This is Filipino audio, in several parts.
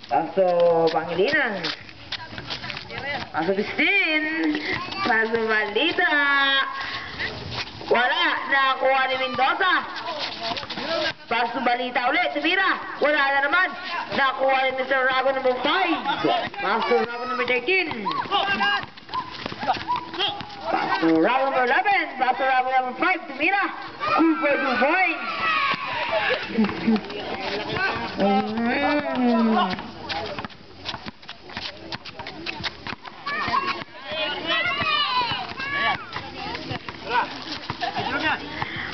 Paso Pangilinan. Paso Christine. Paso Balita. Wala. Nakakuha ni Mendoza. Paso Balita ulit. Tumira. Wala na naman. Nakakuha ni Mr. Rago number 5. Paso Rago number 13. Paso Rago number 11. Paso Rago number 5. Tumira. Good for 2 points.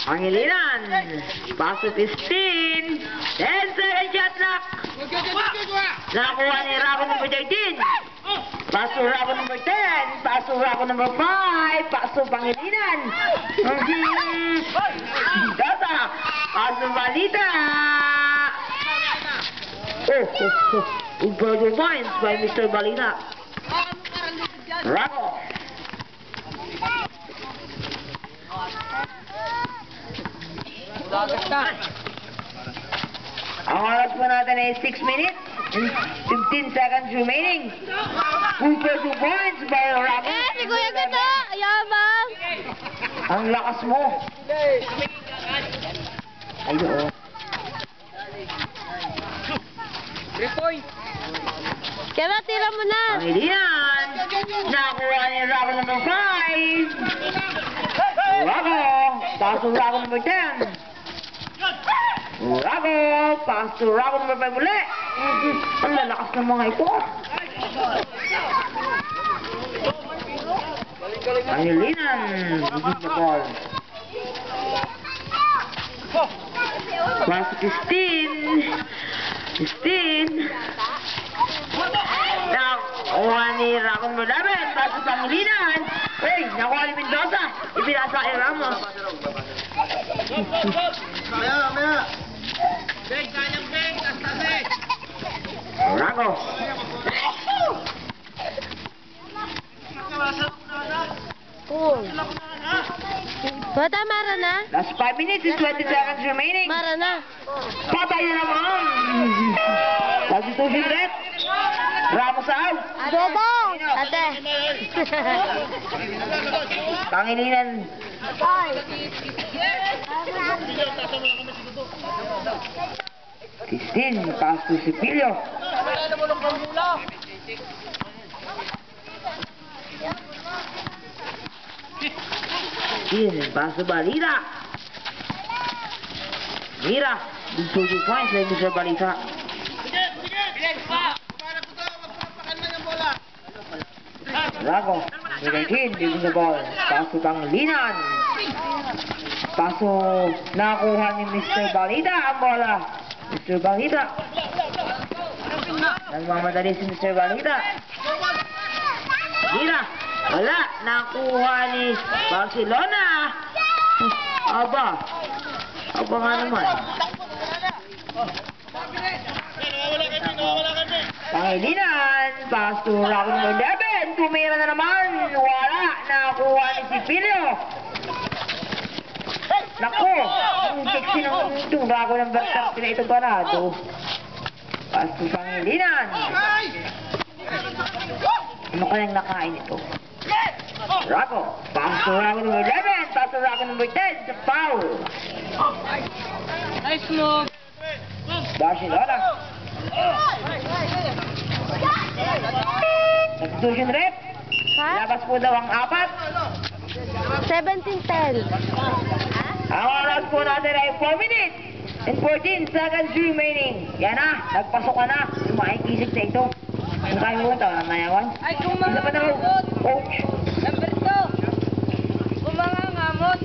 Pangilinan. Paso 15. 10-second shot clock. Nakakuha ni Rago number 13. Paso Rago number 10. Paso Rago number 5. Paso Pangilinan. Data. Paso Balita. Good points by Mr. Balita. Rago. Ang oras po natin ay 6 minutes and 15 seconds remaining. Good for 2 points by Rago. Si Kuya Ganda! Yabang! Ang lakas mo. Ay, oo. 3 points. Kaya tira mo na! Pangilinan. Nakakuha ni Rago number 5. Rago. Paso Rago number 10. Rago. Paso Rago number 5 ulit. Ang lalakas ng mga ito. Pangilinan. Higit na ball. Paso 15. 15. Nakuha ni Rago number 11. Paso Pangilinan. Hey, nakuha ni Mendoza. Ipinasa kay Ramos. Maya. Beg, kayang beg. Hasta beg. Rago. Oh. Bata, mara na? Last 5 minutes and 20 seconds remaining. Mara na. Patay na naman. Substitution red. Ramos out. Dada! Ate! Pangilinan. Christine, pass to Sipilio. Christine, pass to Balita. Mira, good 2 points by Mr. Balita. Rago, 19, giving the ball. Paso Pangilinan. Paso nakuha ni Mr. Balita ang bola. Mr. Balita. Nagmamadali si Mr. Balita. Mira, wala. Nakuha ni Barcelona. Aba nga naman. Pangilinan. Paso Rago number 11. Tumira na naman. Wala. Nakuha ni Sipilio. Naku. Ang sexy ng Rago number 13 na ito parado. Paso Pangilinan. Ano kayang nakain ito? Rago. Paso Rago number 11. Paso Rago number 10. Sa foul. Nice move. Barcelona. Substitution rep. Ha? Labas po daw ang 4. 17-10. Ang oras po natin ay 4 minutes and 14 seconds remaining. Yan na. Nagpasok ka na. Yung makikisip na ito. Ano tayo mo ito? Namayawan? Ay, kung mga Isa pa daw. ngamot. Coach. Number 2. Kung mga ngamot.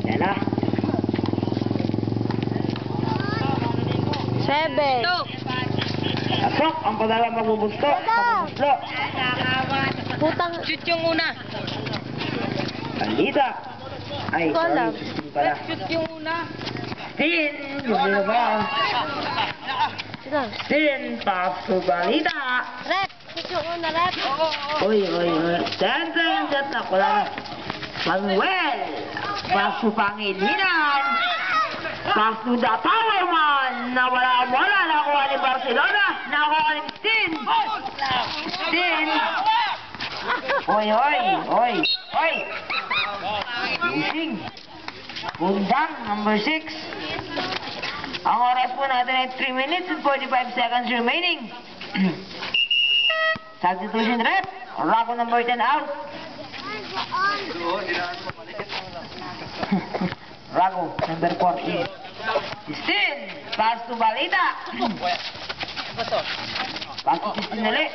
Yan na. 7. Pasok. Ang padalang magbubusto. Magbubusto. Putang... Shoot yung una. Bandita. Ay, Ko alam. sorry. Sistine pala. Shoot yung una. Stin. Gusto na ba? Sino? Stin. Paso Balita. Rep! Shoot yung una, rep! Uy. 10 seconds shot na. Wala na. Manuel. Paso Pangilinan. Pass to the power man. Nawala. Nakuha ni Barcelona. Nakuha ni Stin. Oy. Using. Bundang, number 6. Ang oras po natin ay 3 minutes and 45 seconds remaining. Substitution rep. Rocco number 10 out. Rocco number 14. Stin. Pass to Balita. Pass to Stin ulit.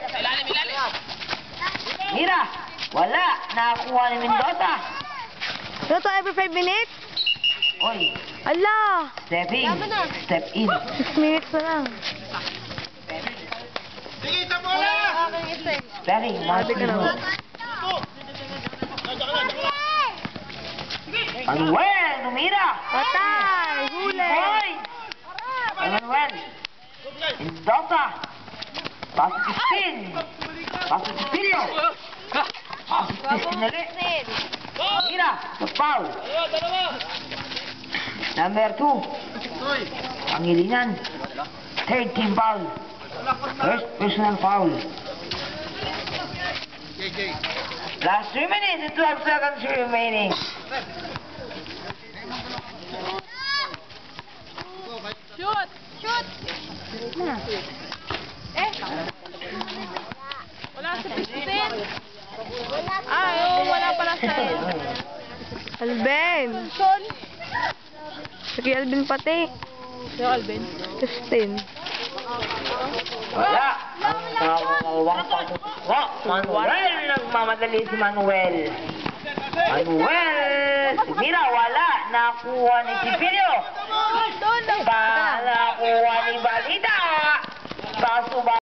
Mira. Wala. Nakakuha ni Mendoza. Ito to every 5 minutes? Oy. Ala! Step in. Step in. 6 minutes na lang. Sige, sa bola! Stepping. Sabi ka naman. Manuel. Tumira. Patay! Huli! Hoy. Manuel. Mendoza. Pass to Stin. Pass to Pilio. Pass to Stin ulit. Mira. The foul. Number 2. Pangilinan. Third team foul. First personal foul. Last 3 minutes and 12 seconds remaining. Shoot! Wala sa pistin. Wala pala sa Alben! Sige, Alben pati. Yung Alben? 15. Wala. Ang pagkukuha. Manuel. Nagmamadali si Manuel. Si Mira, wala. Nakuha ni si Pilio. Nakuha ni Balita. Kaso ba?